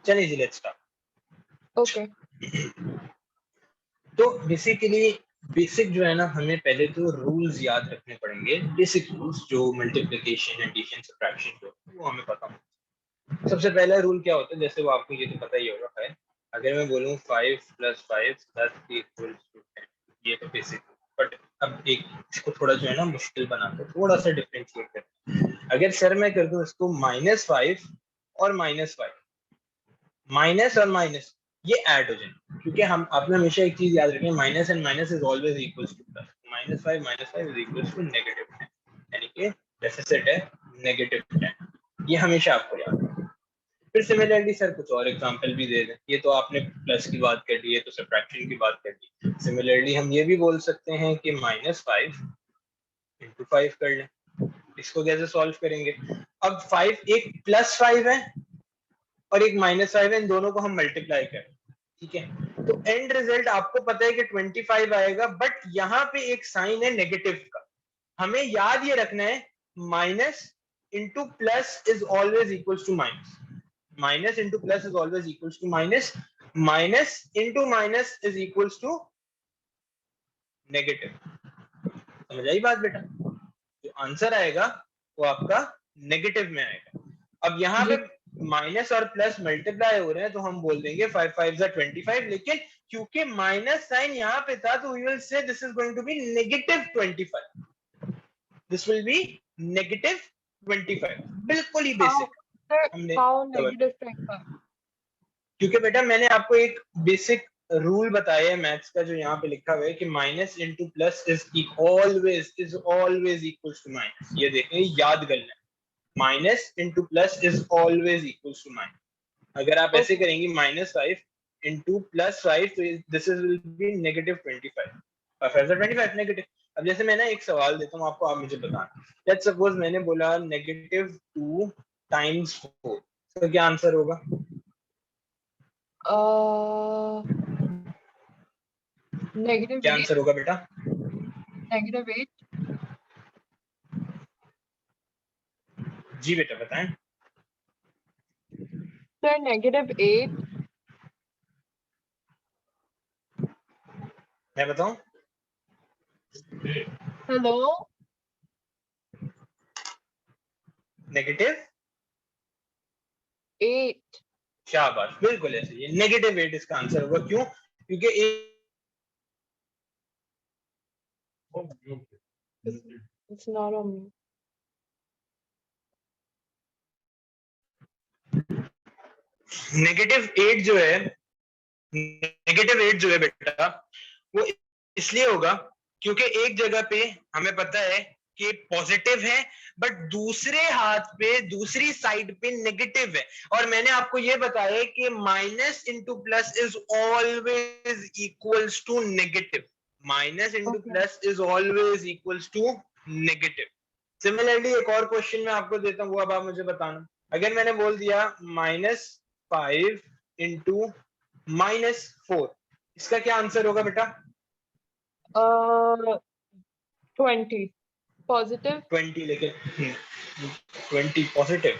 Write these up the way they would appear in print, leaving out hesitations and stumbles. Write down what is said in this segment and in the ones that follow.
चलिए जी let's start. Okay तो basically basic जो है ना, हमें पहले तो रूल्स याद रखने पड़ेंगे, बेसिक रूल्स जो मल्टीप्लिकेशन एडिशन सब्ट्रैक्शन जो वो हमें पता हो। सबसे पहला रूल क्या होता है, जैसे वो आपको ये तो पता ही होगा है, अगर मैं बोलूँ 5 + 5 + इक्वल्स टू 10, ये तो बेसिक। बट अब एक इसको थोड़ा जो है ना मुश्किल बनाते हैं, थोड़ा सा डिफरेंशिएट करते हैं। अगर सर मैं कर दूं इसको -5 और -5, माइनस और माइनस ये ऐड हो जाए, क्योंकि हम आपने हमेशा एक चीज याद रखें, minus and minus is always equals to plus. -5 is equals to -10, यानी कि डेफिसिट है -10, ये हमेशा आपको याद रखना। फिर सिमिलरली सर कुछ और एग्जांपल भी दे दें, ये तो आपने प्लस की बात कर ली है तो सब्ट्रैक्शन की बात कर ली। सिमिलरली हम ये भी बोल सकते हैं कि -5 × 5 कर लें। इसको कैसे सॉल्व करेंगे? अब 5 एक +5 है और एक -5 है, इन दोनों को हम मल्टीप्लाई करें, ठीक है, तो एंड रिजल्ट आपको पता है कि 25 आएगा। बट यहाँ पे एक साइन है नेगेटिव का, हमें याद ये रखना है, minus into plus is always equals to minus, minus into plus is always equals to minus, minus into minus is equals to negative. समझ आई बात बेटा? जो आंसर आएगा वो आपका नेगेटिव में आएगा। अब यहाँ पे जी माइनस और प्लस मल्टीप्लाई हो रहे हैं तो हम बोल देंगे 5 5 25, लेकिन क्योंकि माइनस साइन यहाँ पे था तो we will say this is going to be -25, this will be -25, बिल्कुल ही हाउ बेसिक सर हमने हाउ कवर किया। -25 क्योंकि बेटा मैंने आपको एक बेसिक रूल बताया है मैथ्स का, जो यहाँ पे लिखा हुआ है कि minus into plus is always equals to minus. ये देखें, याद कर लें, minus into plus is always equals to minus. अगर आप ऐसे ओके करेंगे -5 इंटू +5 तो दिस इज विल बी -25, और फिर 25 नेगेटिव। अब जैसे मैं ना एक सवाल देता हूँ आपको, आप मुझे बताना। लेट्स सपोज मैंने बोला -2 × 4, तो क्या आंसर होगा? क्या -8 आंसर होगा बेटा? -8 जी बेटा बताएं। सर -8 मैं बताऊं? हेलो -8। 8 शाबाश, बिल्कुल ऐसे, ये -8 इसका आंसर होगा। क्यों? क्योंकि it's not on me -8 जो है, -8 जो है बेटा, वो इसलिए होगा क्योंकि एक जगह पे हमें पता है कि पॉजिटिव है, बट दूसरे हाथ पे दूसरी साइड पे नेगेटिव है। और मैंने आपको ये बताया कि minus into plus is always equals to negative, minus into okay plus is always equals to negative. Similarly एक और क्वेश्चन मैं आपको देता हूँ, वो अब आप मुझे बताना। अगर मैंने बोल दिया -5 इंटू -4, इसका क्या आंसर होगा बेटा? 20 पॉजिटिव 20, लेकिन 20 positive?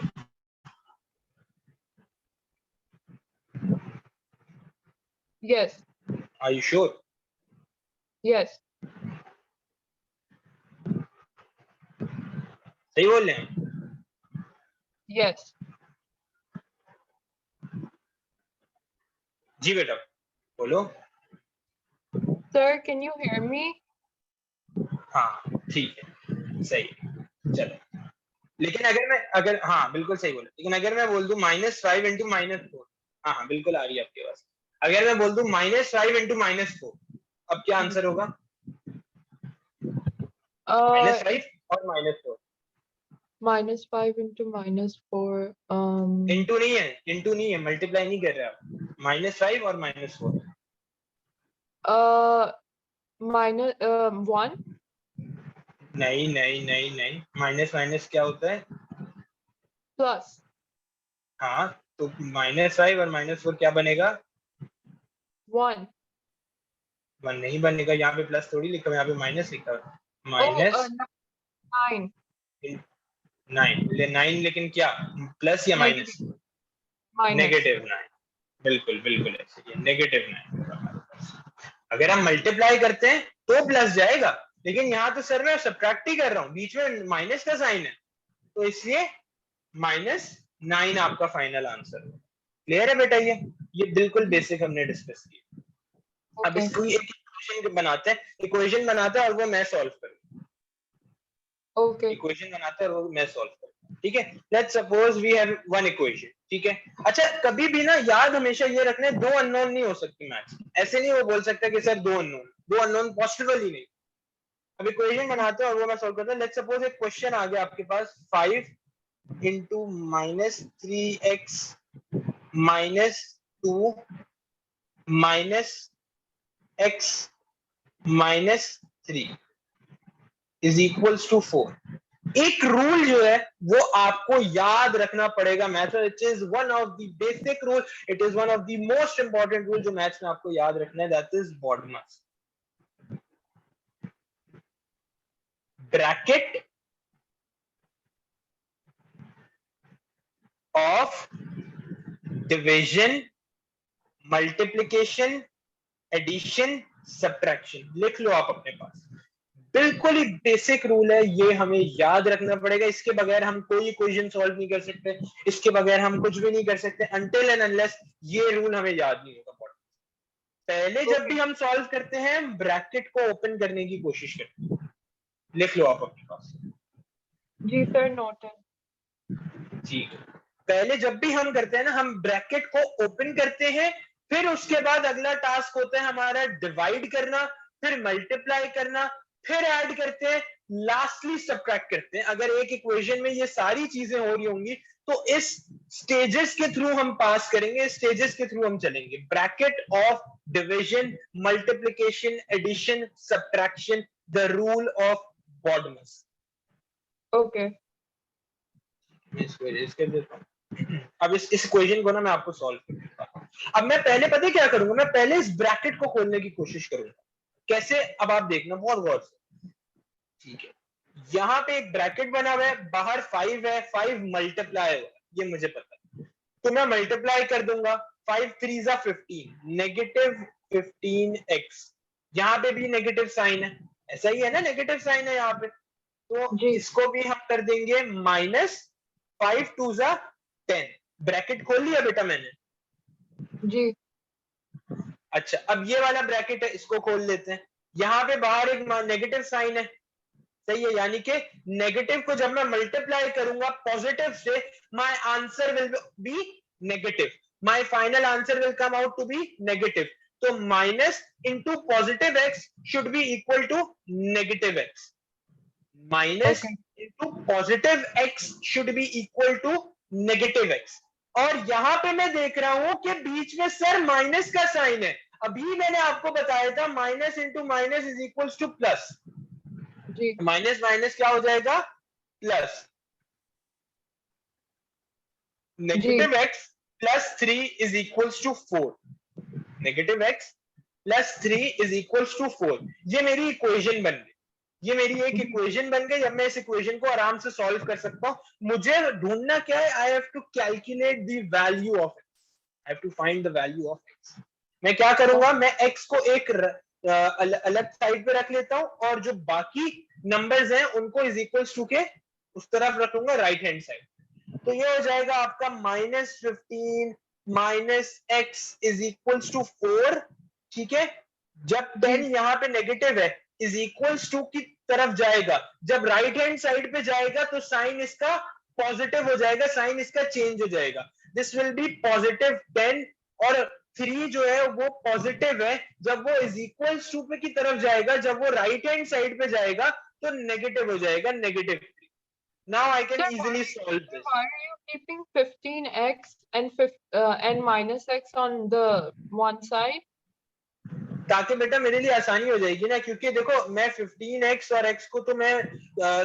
Yes are you sure? Yes सही बोल रहे हैं? यस जी बेटा बोलो। Sir can you hear me हाँ ठीक है, सही है, चलो। लेकिन अगर हाँ बिल्कुल सही बोला, लेकिन अगर मैं बोल दूं -5 इंटू -4, हाँ हाँ बिल्कुल आ रही है आपके पास। अगर मैं बोल दूं -5 इंटू -4, अब क्या आंसर होगा? -5 और -4। -5 into -4 इंटू नहीं है, इंटू नहीं है, मल्टीप्लाई नहीं कर रहे आप, -5 और -4। -1 नहीं नहीं नहीं नहीं, माइनस माइनस क्या होता है? प्लस हाँ, तो -5 और -4 क्या बनेगा? 1 1 नहीं बनेगा, यहाँ पे प्लस थोड़ी लिखा हुआ है, यहाँ पे माइनस लिखा हुआ है। oh माइनस 9 9, 9 लेकिन क्या, प्लस या माइनस? negative minus -9। बिल्कुल बिल्कुल ऐसे ही नेगेटिव 9। अगर हम मल्टीप्लाई करते हैं तो प्लस जाएगा, लेकिन यहाँ तो सर मैं सब्ट्रैक्ट ही कर रहा हूँ, बीच में माइनस का साइन है, तो इसलिए -9 आपका फाइनल आंसर। क्लियर है बेटा? ये बिल्कुल बेसिक हमने डिस्कस किया। अब Okay. इसको एक इक्वेशन बनाते हैं और वो मैं सॉल्व करूँ। Okay. इक्वेशन बनाते हैं और वो मैं सॉल्व करूँ, ठीक है? Let's suppose we have one equation, ठीक है? अच्छा, कभी भी ना याद हमेशा ये रखना है, 2 अननोन नहीं हो सकती मैथ्स। ऐसे नहीं वो बोल सकता कि सर 2 अननोन पॉसिबल ही नहीं। अब इक्वेशन बनाते हैं और वो मैं सॉल्व करता हूँ। लेट्स सपोज एक क्वेश्चन आ गया आपके पास, 5 into -3x -2 -x -3 is equals to 4। एक रूल जो है वो आपको याद रखना पड़ेगा मैथ्स में। It is one of the basic rule, it is one of the most important rule जो मैथ्स में आपको याद रखना है, that is BODMAS। Bracket of division, multiplication, addition, subtraction लिख लो आप अपने पास। बिल्कुल ही बेसिक रूल है, ये हमें याद रखना पड़ेगा। इसके बगैर हम कोई इक्वेशन सॉल्व नहीं कर सकते, इसके बगैर हम कुछ भी नहीं कर सकते अनटिल एंड अनलेस ये रूल हमें याद नहीं होगा। पहले जब भी हम सॉल्व करते हैं ब्रैकेट को ओपन करने की कोशिश करते हैं। लिख लो आप अपने पास। जी सर, नोटेड। ठीक है, पहले जब भी हम करते हैं ना, हम ब्रैकेट को ओपन करते हैं, फिर उसके बाद अगला टास्क होता है हमारा डिवाइड करना, फिर मल्टीप्लाई करना, फिर ऐड करते हैं, लास्टली सब्ट्रैक्ट करते हैं। अगर एक इक्वेशन में ये सारी चीजें हो रही होंगी तो इस स्टेजेस के थ्रू हम पास करेंगे, स्टेजेस के थ्रू हम चलेंगे। Bracket of division, multiplication, addition, subtraction, the rule of BODMAS। Okay. इसको इरेज कर देता हूं। अब इस इक्वेशन को ना मैं आपको सॉल्व कर देता हूं। अब मैं पहले पता है क्या करूंगा, मैं पहले इस ब्रैकेट को खोलने की कोशिश करूंगा। कैसे? अब आप देखना बहुत गौर से। ठीक है, यहाँ पे एक ब्रैकेट बना हुआ है, बाहर 5 है, 5 मल्टीप्लाई हुआ, ये मुझे पता है, तो मैं मल्टीप्लाई कर दूंगा। 5 3 जा 15, -15x। यहाँ पे भी नेगेटिव साइन है, ऐसा ही है ना, नेगेटिव साइन है यहाँ पे, तो जी। इसको भी हम कर देंगे -5 2 जा 10। ब्रैकेट खोल लिया बेटा मैंने? जी। अच्छा, अब ये वाला ब्रैकेट है, इसको खोल लेते हैं। यहाँ पे बाहर एक नेगेटिव साइन है, सही है, यानी कि नेगेटिव को जब मैं मल्टीप्लाई करूंगा पॉजिटिव से, my answer will be negative, my final answer will come out to be negative. तो minus into positive x should be equal to negative x, minus Okay. Into positive x should be equal to negative x. और यहां पे मैं देख रहा हूं कि बीच में सर माइनस का साइन है। अभी मैंने आपको बताया था minus into minus is equal to plus, जी। माइनस माइनस क्या हो जाएगा? प्लस। जी। Negative x plus 3 is equal to 4, negative x plus 3 is equal to 4। ये मेरी इक्वेशन बन गई, ये मेरी एक इक्वेशन बन गई। अब मैं इस इक्वेशन को आराम से सॉल्व कर सकता हूं। मुझे ढूंढना क्या है? I have to calculate the value of x, I have to find the value of x. मैं क्या करूंगा, मैं एक्स को एक अलग साइड पे रख लेता हूं और जो बाकी नंबर्स हैं उनको इज इक्वल टू के उस तरफ रखूंगा, राइट हैंड साइड। तो ये हो जाएगा आपका -15 minus x is equal to 4, ठीक है? जब 10 यहाँ पे नेगेटिव है, इज इक्वल टू की तरफ जाएगा, जब राइट हैंड साइड पे जाएगा तो साइन इसका पॉजिटिव हो जाएगा, साइन इसका चेंज हो जाएगा। दिस विल बी +10, और 3 जो है वो पॉजिटिव है, जब वो इज इक्वल टू पे की तरफ जाएगा, जब वो राइट हैंड साइड पे जाएगा तो नेगेटिव हो जाएगा, -3। Now I can Sir, easily solve this. why are you keeping 15x and minus x on the one side? ताकि बेटा मेरे लिए आसानी हो जाएगी ना, क्योंकि देखो मैं 15x और x को तो मैं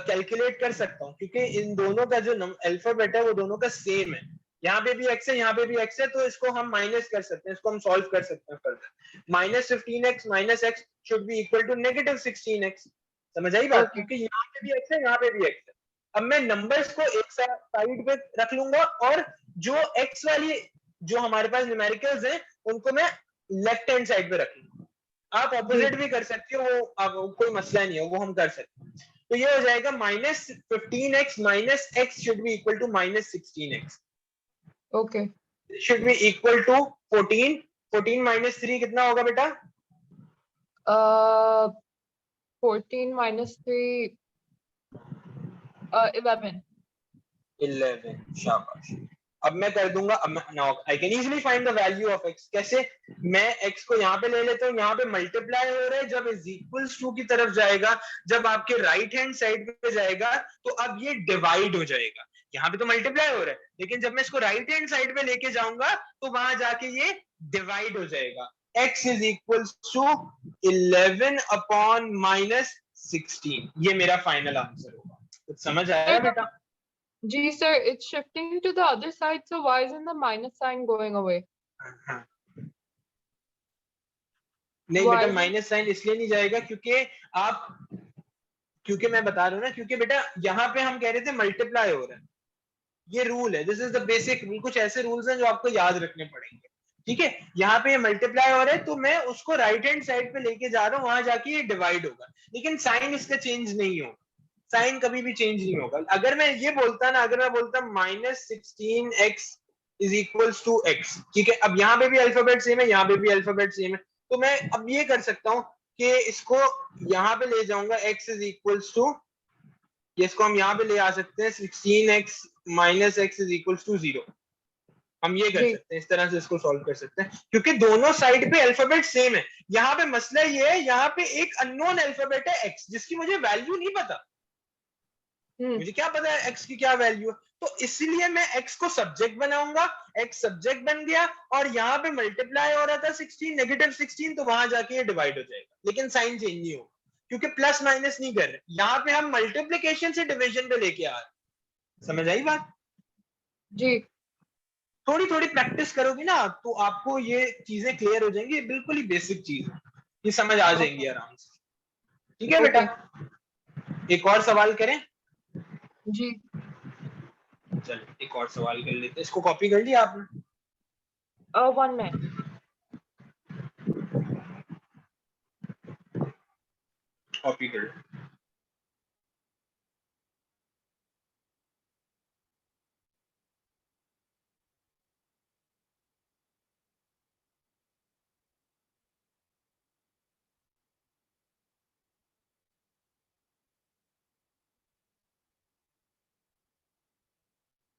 कैलकुलेट कर सकता हूँ, क्योंकि इन दोनों का जो अल्फाबेट है वो दोनों का सेम है। यहाँ पे भी x है, यहाँ पे भी x है, तो इसको हम माइनस कर सकते हैं, इसको हम सॉल्व कर सकते हैं further. -15x minus x should be equal to -16x। समझ आई बात? Okay. क्योंकि यहाँ पे भी x है, यहाँ पे भी x है। अब मैं नंबर्स को एक साइड पे रख लूंगा और जो x वाली जो हमारे पास न्यूमेरिकल्स हैं उनको मैं लेफ्ट हैंड साइड पे रख लूंगा। आप ऑपोजिट भी कर सकते हो, वो कोई मसला नहीं है, वो हम कर सकते हैं। तो ये हो जाएगा minus 15x minus x should be equal to minus 16x। Okay, should be equal to 14। 14 minus 3 कितना होगा बेटा? 14 minus 3, 11. 11, शाबाश। अब मैं कर दूंगा, अब now I can easily find the value of x। कैसे? मैं x को यहाँ पे ले लेता हूँ, यहाँ पे मल्टीप्लाई हो रहा है, जब इज इक्वल्स टू की तरफ जाएगा, जब आपके राइट हैंड साइड पे जाएगा तो अब ये डिवाइड हो जाएगा। यहाँ पे तो मल्टीप्लाई हो रहा है, लेकिन जब मैं इसको राइट हैंड साइड पे लेके जाऊंगा तो वहां जाके ये डिवाइड हो जाएगा। x is equals to 11 upon minus 16। ये मेरा फाइनल आंसर होगा। कुछ समझ आया बेटा? G sir, it's shifting to the other side, so why isn't the minus sign going away? हाँ। नहीं Why बेटा, isn't- माइनस साइन इसलिए नहीं जाएगा क्योंकि मैं बता रहा हूँ ना, क्योंकि बेटा यहाँ पे हम कह रहे थे मल्टीप्लाई हो रहा है। ये रूल है, this is the basic rule. कुछ ऐसे रूल्स हैं जो आपको याद रखने पड़ेंगे, ठीक है? यहाँ पे ये मल्टीप्लाई हो रहा है तो मैं उसको राइट हैंड साइड पे लेके जा रहा हूँ, वहां जाके ये डिवाइड होगा, लेकिन साइन इसका चेंज नहीं होगा। साइन कभी भी चेंज नहीं होगा। अगर मैं ये बोलता ना, अगर मैं बोलता minus 16x is equals to x, ठीक है? अब यहाँ पे भी अल्फाबेट सेम है, यहाँ पे भी अल्फाबेट सेम है, तो मैं अब ये कर सकता हूँ कि इसको यहाँ पे ले जाऊंगा, x इज इक्वल्स टू, इसको हम यहाँ पे ले आ सकते हैं 16x minus x is equals to 0। हम ये कर जी सकते हैं, इस तरह से इसको सॉल्व कर सकते हैं, क्योंकि दोनों साइड पे अल्फाबेट सेम है। यहाँ पे मसला ये है, यहाँ पे एक अननोन अल्फाबेट है x, जिसकी मुझे वैल्यू नहीं पता। मुझे क्या पता है x की क्या वैल्यू है? तो इसलिए मैं x को सब्जेक्ट बनाऊंगा, x सब्जेक्ट बन गया, और यहाँ पे मल्टीप्लाई हो रहा था 16 नेगेटिव 16, तो वहां जाके ये डिवाइड हो जाएगा, लेकिन साइन चेंज नहीं होगा, क्योंकि प्लस माइनस नहीं कर रहे। यहाँ पे हम मल्टीप्लीकेशन से डिवीजन पे लेके आ रहे। समझ आई बात? जी थोड़ी थोड़ी प्रैक्टिस करोगी ना तो आपको ये चीजें क्लियर हो जाएंगी। ये बिल्कुल ही बेसिक चीज है, ये समझ आ जाएंगी आराम से। ठीक है बेटा? एक और सवाल करें? जी चलो एक और सवाल कर लेते हैं। इसको कॉपी कर लिया आपने? 1 minute. कॉपी कर लो।